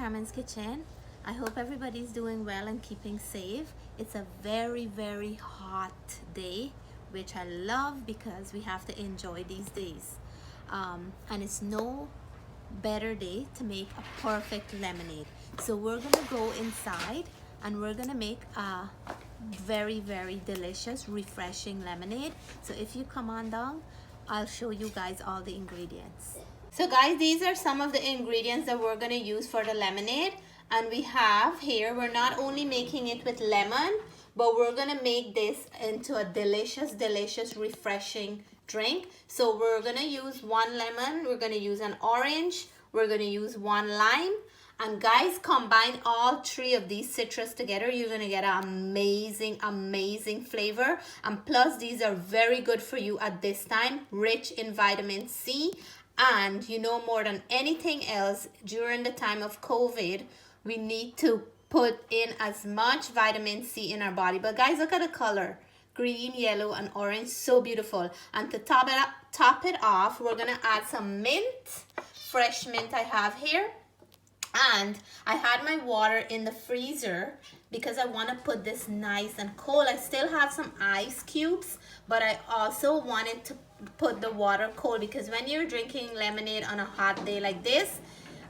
Carmen's Kitchen. I hope everybody's doing well and keeping safe. It's a very, very hot day, which I love because we have to enjoy these days. And it's no better day to make a perfect lemonade. So we're gonna go inside and we're gonna make a very, very delicious, refreshing lemonade. So if you come on down, I'll show you guys all the ingredients. So guys, these are some of the ingredients that we're gonna use for the lemonade. And we have here, we're not only making it with lemon, but we're gonna make this into a delicious, delicious, refreshing drink. So we're gonna use 1 lemon, we're gonna use an orange, we're gonna use 1 lime. And guys, combine all 3 of these citrus together, you're gonna get an amazing, amazing flavor. And plus, these are very good for you at this time, rich in vitamin C. And you know, more than anything else, during the time of COVID, we need to put in as much vitamin C in our body. But guys, look at the color. Green, yellow, and orange, so beautiful. And to top it off, we're gonna add some mint, fresh mint I have here. And I had my water in the freezer because I want to put this nice and cold. I still have some ice cubes, but I also wanted to put the water cold because when you're drinking lemonade on a hot day like this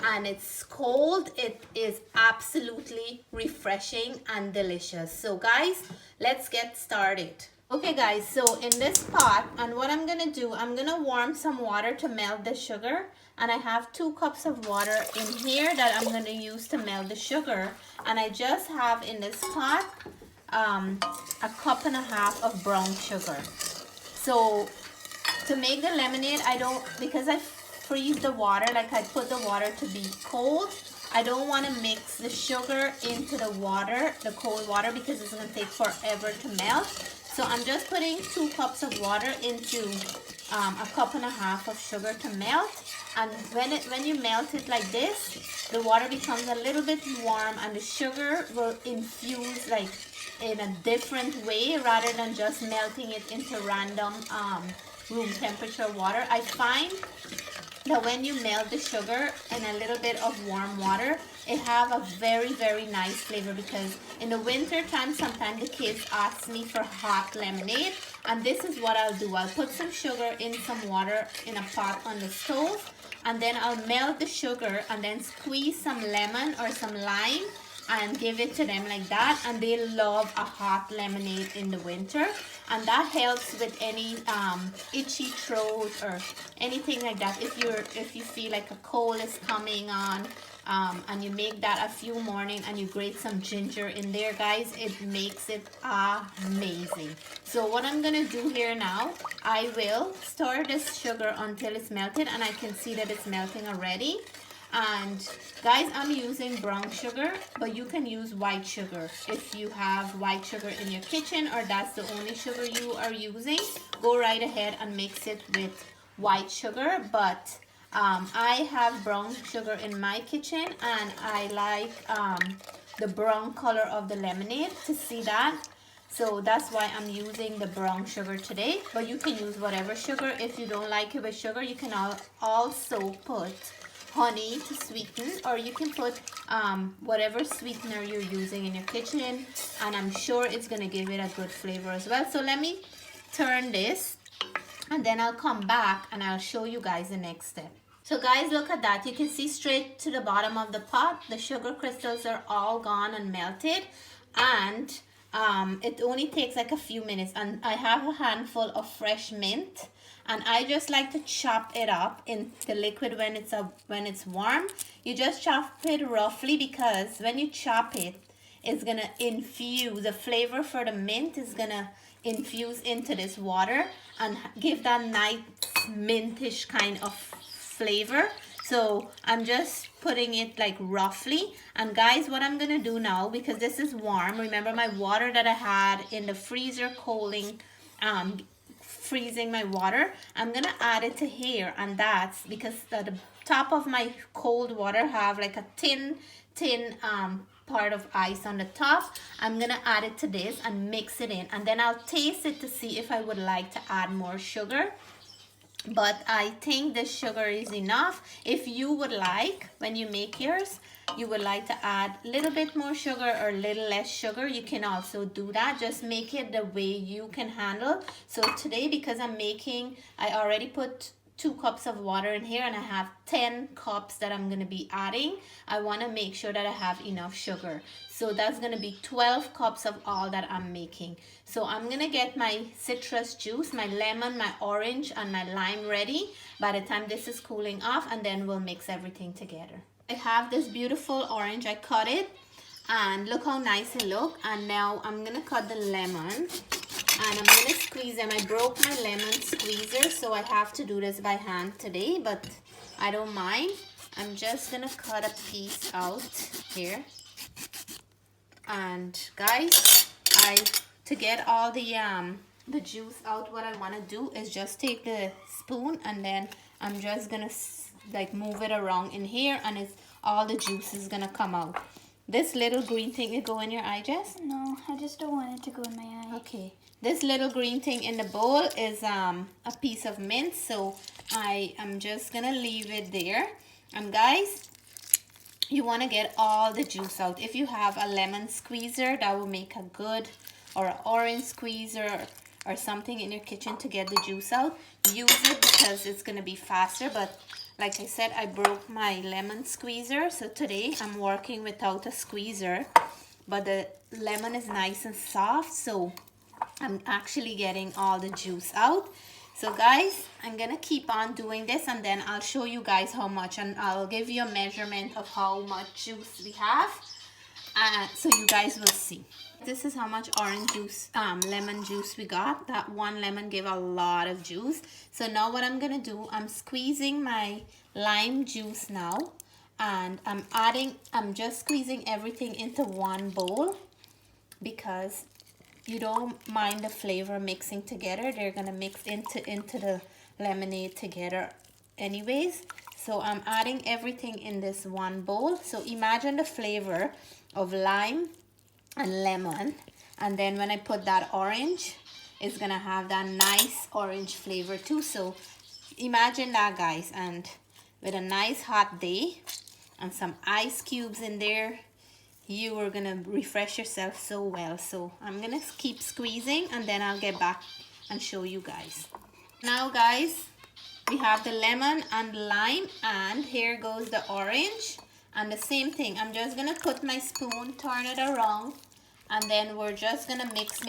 and it's cold, it is absolutely refreshing and delicious. So guys, let's get started. Okay guys, so in this pot, and what I'm gonna do, I'm gonna warm some water to melt the sugar. And I have 2 cups of water in here that I'm gonna use to melt the sugar. And I just have in this pot a cup and a half of brown sugar. So to make the lemonade, because I freeze the water, like I put the water to be cold, I don't want to mix the sugar into the water, the cold water, because it's gonna take forever to melt. So I'm just putting 2 cups of water into a cup and a half of sugar to melt. And when you melt it like this, the water becomes a little bit warm and the sugar will infuse like in a different way rather than just melting it into random room temperature water. I find that when you melt the sugar in a little bit of warm water, it have a very, very nice flavor, because in the winter time, sometimes the kids ask me for hot lemonade, and this is what I'll do. I'll put some sugar in some water in a pot on the stove, and then I'll melt the sugar and then squeeze some lemon or some lime and give it to them like that. And they love a hot lemonade in the winter, and that helps with any itchy throat or anything like that. If you feel like a cold is coming on, and you make that a few morning and you grate some ginger in there, guys, it makes it amazing. So what I'm gonna do here now, I will stir this sugar until it's melted, and I can see that it's melting already. And guys, I'm using brown sugar, but you can use white sugar. If you have white sugar in your kitchen, or that's the only sugar you are using, go right ahead and mix it with white sugar. But I have brown sugar in my kitchen, and I like the brown color of the lemonade to see that. So that's why I'm using the brown sugar today. But you can use whatever sugar. If you don't like it with sugar, you can also put honey to sweeten, or you can put whatever sweetener you're using in your kitchen, and I'm sure it's gonna give it a good flavor as well. So let me turn this, and then I'll come back and I'll show you guys the next step. So guys, look at that. You can see straight to the bottom of the pot, the sugar crystals are all gone and melted, and it only takes like a few minutes. And I have a handful of fresh mint, and I just like to chop it up in the liquid when it's warm. You just chop it roughly, because when you chop it, it's gonna infuse, the flavor for the mint is gonna infuse into this water and give that nice mintish kind of flavor. So I'm just putting it like roughly. And guys, what I'm gonna do now, because this is warm, remember my water that I had in the freezer cooling, freezing my water, I'm gonna add it to here. And that's because the top of my cold water have like a thin part of ice on the top. I'm gonna add it to this and mix it in, and then I'll taste it to see if I would like to add more sugar. but I think this sugar is enough. If you would like, when you make yours, you would like to add a little bit more sugar or a little less sugar, you can also do that. Just make it the way you can handle. So today, because I'm making, I already put 2 cups of water in here and I have 10 cups that I'm going to be adding. I want to make sure that I have enough sugar. So that's going to be 12 cups of all that I'm making. So I'm going to get my citrus juice, my lemon, my orange, and my lime ready by the time this is cooling off, and then we'll mix everything together. I have this beautiful orange. I cut it and look how nice it looks. And now I'm going to cut the lemon. And I'm going to squeeze them. I broke my lemon squeezer, so I have to do this by hand today, but I don't mind. I'm just going to cut a piece out here. And guys, to get all the juice out, what I want to do is just take the spoon and then I'm just going to like move it around in here, and it's all the juice is going to come out. This little green thing, it go in your eye, Jess? No, I just don't want it to go in my eye. Okay. This little green thing in the bowl is a piece of mint, so I am just gonna leave it there. And guys, you want to get all the juice out. If you have a lemon squeezer, that will make a good, or an orange squeezer or something in your kitchen to get the juice out. Use it because it's gonna be faster. But like I said, I broke my lemon squeezer, so today I'm working without a squeezer, but the lemon is nice and soft, so I'm actually getting all the juice out. So guys, I'm gonna keep on doing this, and then I'll show you guys how much, and I'll give you a measurement of how much juice we have, so you guys will see. This is how much orange juice, lemon juice we got. That one lemon gave a lot of juice. So now what I'm gonna do, I'm squeezing my lime juice now, and I'm just squeezing everything into one bowl because you don't mind the flavor mixing together. They're gonna mix into the lemonade together anyways. So I'm adding everything in this one bowl. So imagine the flavor of lime and lemon, and then when I put that orange, it's gonna have that nice orange flavor too. So imagine that, guys, and with a nice hot day and some ice cubes in there, you are gonna refresh yourself so well. So I'm gonna keep squeezing, and then I'll get back and show you guys. Now guys, we have the lemon and lime, and here goes the orange. And the same thing, I'm just gonna put my spoon, turn it around, and then we're just gonna mix.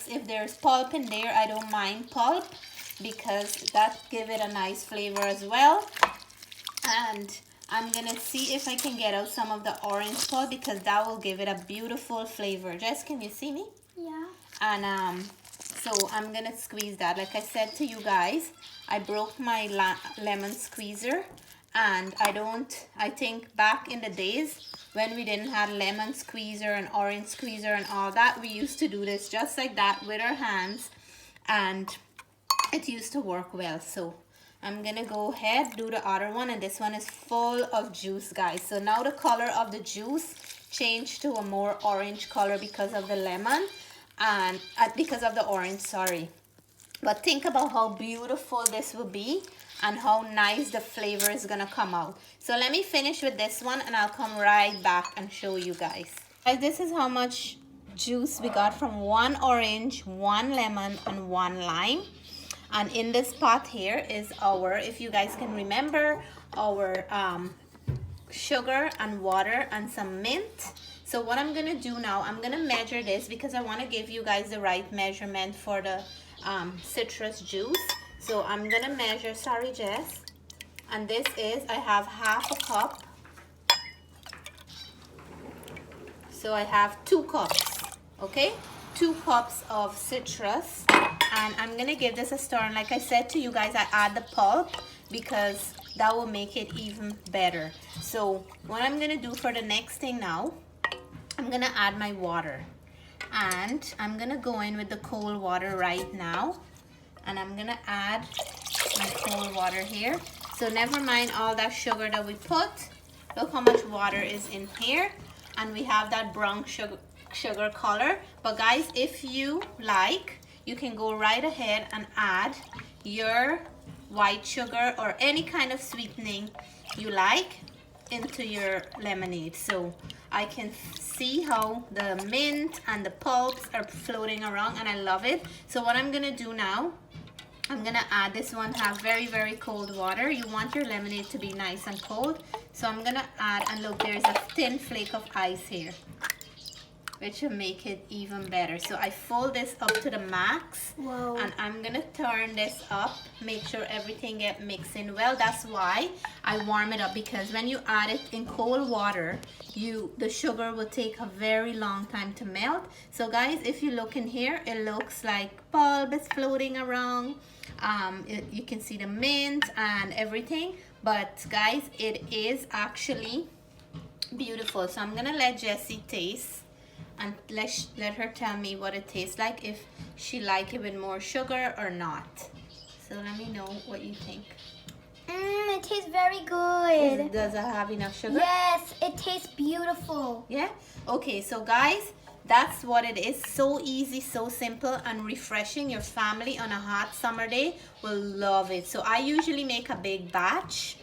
If there's pulp in there, I don't mind pulp because that give it a nice flavor as well. And I'm gonna see if I can get out some of the orange pulp because that will give it a beautiful flavor. Jess, can you see me? Yeah. And so I'm gonna squeeze that. Like I said to you guys, I broke my lemon squeezer, and I think back in the days when we didn't have lemon squeezer and orange squeezer and all that, we used to do this just like that with our hands, and it used to work well. So I'm gonna go ahead, do the other one, and this one is full of juice, guys. So now the color of the juice changed to a more orange color because of the lemon, and because of the orange, sorry. But think about how beautiful this will be and how nice the flavor is gonna come out. So let me finish with this one, and I'll come right back and show you guys. Guys, this is how much juice we got from one orange, one lemon, and one lime. And in this pot here is our, if you guys can remember, our sugar and water and some mint. So what I'm gonna do now, I'm gonna measure this because I want to give you guys the right measurement for the citrus juice. So I'm gonna measure, sorry Jess, and this is, I have half a cup. So I have 2 cups, okay? 2 cups of citrus, and I'm gonna give this a stir. And like I said to you guys, I add the pulp because that will make it even better. So what I'm gonna do for the next thing now, I'm gonna add my water, and I'm gonna go in with the cold water right now, and I'm gonna add my cold water here. So never mind all that sugar that we put. Look how much water is in here, and we have that brown sugar color. But guys, if you like, you can go right ahead and add your white sugar or any kind of sweetening you like into your lemonade. So I can see how the mint and the pulps are floating around, and I love it. So what I'm gonna do now, I'm gonna add this one, have very, very cold water. You want your lemonade to be nice and cold. So I'm gonna add, and look, there's a thin flake of ice here, which will make it even better. So I fold this up to the max. Whoa. And I'm gonna turn this up, make sure everything get mixed in well. That's why I warm it up, because when you add it in cold water, the sugar will take a very long time to melt. So guys, if you look in here, it looks like pulp is floating around. You can see the mint and everything, but guys, it is actually beautiful. So I'm gonna let Jessie taste, and let her tell me what it tastes like, if she like it with more sugar or not. So let me know what you think. It tastes very good. Does it have enough sugar? Yes, it tastes beautiful. Yeah? Okay, so guys, that's what it is. So easy, so simple and refreshing. Your family on a hot summer day will love it. So I usually make a big batch,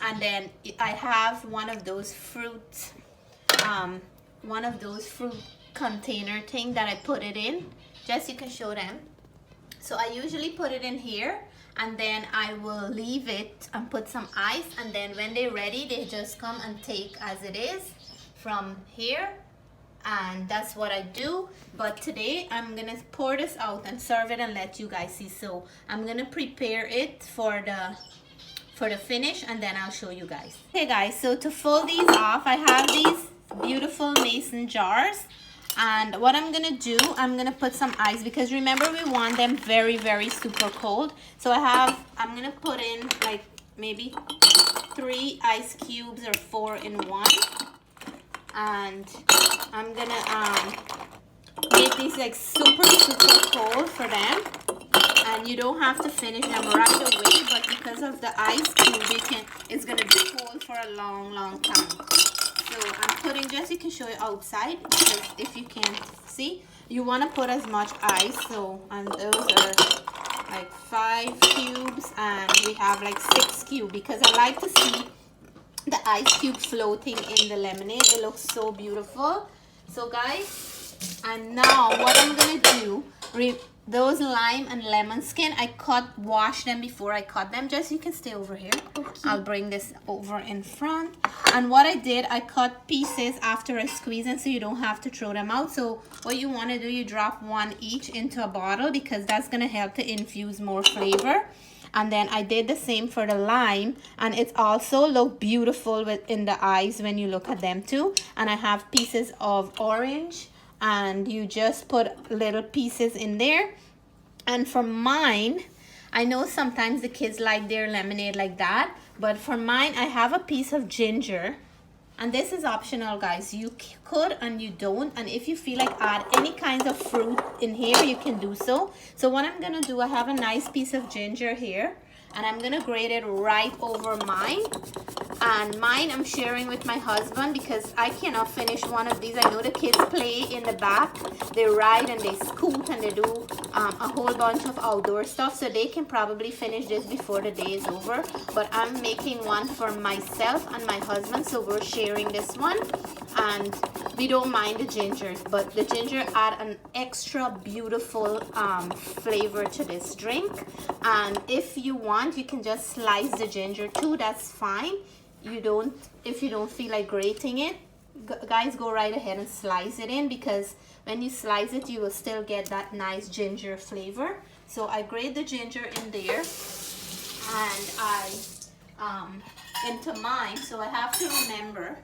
and then I have one of those fruit container thing that I put it in. Just you can show them. So I usually put it in here, and then I will leave it and put some ice, and then when they're ready, they just come and take as it is from here, and that's what I do. But today I'm gonna pour this out and serve it and let you guys see. So I'm gonna prepare it for the finish, and then I'll show you guys. Okay guys, so to fold these off, I have these beautiful mason jars, and what I'm gonna do, I'm gonna put some ice, because remember we want them very, very super cold. So I'm gonna put in like maybe 3 ice cubes or 4 in one, and I'm gonna make these like super, super cold for them. And you don't have to finish them right away, but because of the ice cube, it's gonna be cold for a long, long time. So I'm putting, just you can show it outside, because if you can't see, you want to put as much ice. So, and those are like 5 cubes, and we have like 6 cubes, because I like to see the ice cube floating in the lemonade. It looks so beautiful. So guys, and now what I'm gonna do, those lime and lemon skin, I wash them before I cut them. Just you can stay over here. Okay. I'll bring this over in front. And what I did, I cut pieces after I squeeze them, so you don't have to throw them out. So what you want to do, you drop 1 each into a bottle, because that's going to help to infuse more flavor. And then I did the same for the lime, and it also look beautiful in the eyes when you look at them too. And I have pieces of orange, and you just put little pieces in there. And for mine, I know sometimes the kids like their lemonade like that, but for mine, I have a piece of ginger, and this is optional guys. You could and you don't, and if you feel like add any kinds of fruit in here, you can do so. So what I'm gonna do, I have a nice piece of ginger here, and I'm gonna grate it right over mine. And mine I'm sharing with my husband, because I cannot finish one of these. I know the kids play in the back, they ride and they scoot and they do a whole bunch of outdoor stuff, so they can probably finish this before the day is over. But I'm making one for myself and my husband, so we're sharing this one. And we don't mind the ginger, but the ginger add an extra beautiful flavor to this drink. And if you want, you can just slice the ginger too, that's fine. If you don't feel like grating it, guys, go right ahead and slice it in, because when you slice it, you will still get that nice ginger flavor. So I grate the ginger in there, and I into mine. So I have to remember,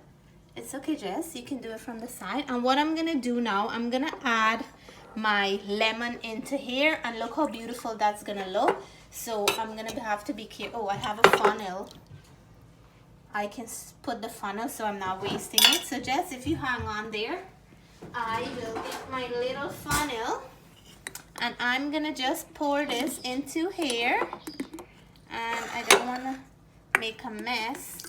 it's okay Jess, you can do it from the side. And what I'm gonna do now, I'm gonna add my lemon into here, and look how beautiful that's gonna look. So I'm gonna have to be careful. Oh, I have a funnel. I can put the funnel so I'm not wasting it. So Jess, if you hang on there, I will get my little funnel, and I'm gonna just pour this into here, and I don't want to make a mess.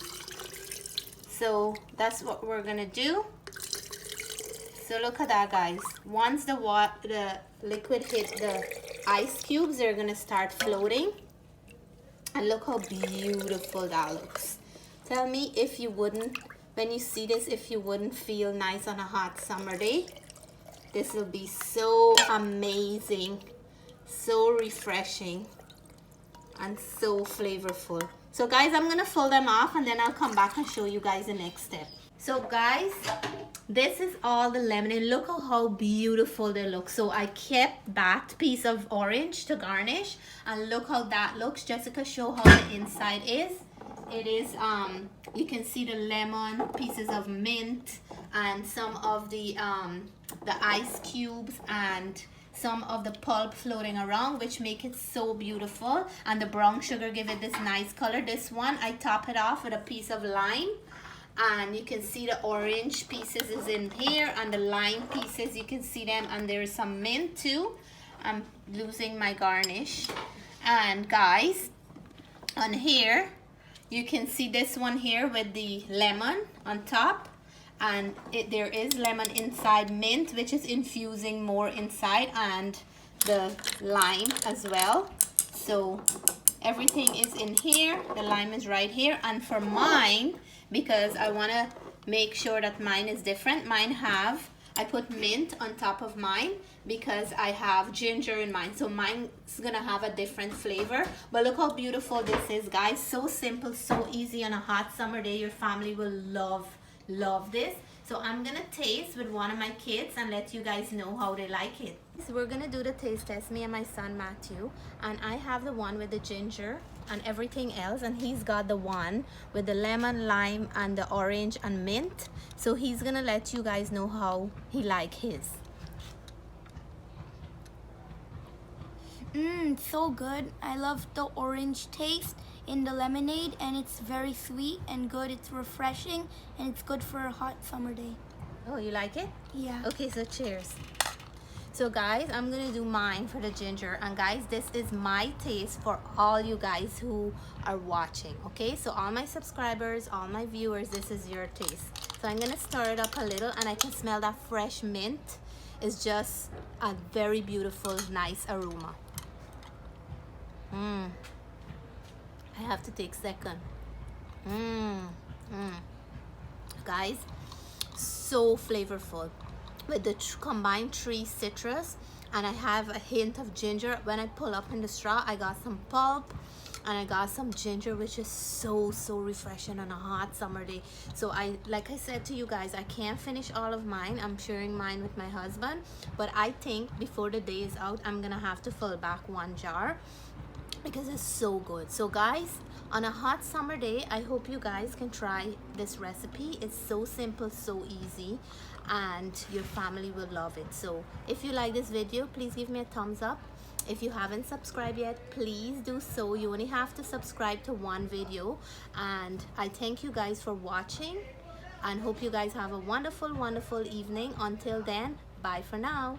So that's what we're gonna do. So look at that guys, once the liquid hit the ice cubes, they're gonna start floating. And look how beautiful that looks. Tell me if you wouldn't, when you see this, if you wouldn't feel nice on a hot summer day. This will be so amazing, so refreshing, and so flavorful. So guys, I'm gonna fold them off and then I'll come back and show you guys the next step. So guys, this is all the lemonade. Look how beautiful they look. So I kept that piece of orange to garnish, and look how that looks. Jessica, show how the inside is. It is you can see the lemon, pieces of mint, and some of the ice cubes and some of the pulp floating around, which make it so beautiful. And the brown sugar give it this nice color. This one I top it off with a piece of lime, and you can see the orange pieces is in here, and the lime pieces, you can see them, and there is some mint too. I'm losing my garnish. And guys, on here you can see this one here with the lemon on top, and there is lemon inside, mint, which is infusing more inside, and the lime as well. So everything is in here. The lime is right here. And for mine, because I want to make sure that mine is different, I put mint on top of mine because I have ginger in mine. So mine's gonna have a different flavor. But look how beautiful this is, guys. So simple, so easy on a hot summer day. Your family will love this. So I'm gonna taste with one of my kids and let you guys know how they like it. So we're gonna do the taste test, me and my son Matthew, and I have the one with the ginger and everything else, and he's got the one with the lemon, lime, and the orange and mint. So he's gonna let you guys know how he like his. So good. I love the orange taste in the lemonade, and it's very sweet and good. It's refreshing, and it's good for a hot summer day. Oh, you like it? Yeah. Okay, so cheers. So guys, I'm gonna do mine for the ginger, and guys, this is my taste for all you guys who are watching. Okay, so all my subscribers, all my viewers, this is your taste. So I'm gonna stir it up a little, and I can smell that fresh mint. It's just a very beautiful, nice aroma. I have to take second. Guys, so flavorful with the combined 3 citrus, and I have a hint of ginger. When I pull up in the straw, I got some pulp and I got some ginger, which is so refreshing on a hot summer day. So like I said to you guys, I can't finish all of mine. I'm sharing mine with my husband, but I think before the day is out, I'm gonna have to fill back 1 jar because it's so good. So guys, on a hot summer day, I hope you guys can try this recipe. It's so simple, so easy, and your family will love it. So if you like this video, please give me a thumbs up. If you haven't subscribed yet, please do so. You only have to subscribe to 1 video, and I thank you guys for watching and hope you guys have a wonderful evening. Until then, bye for now.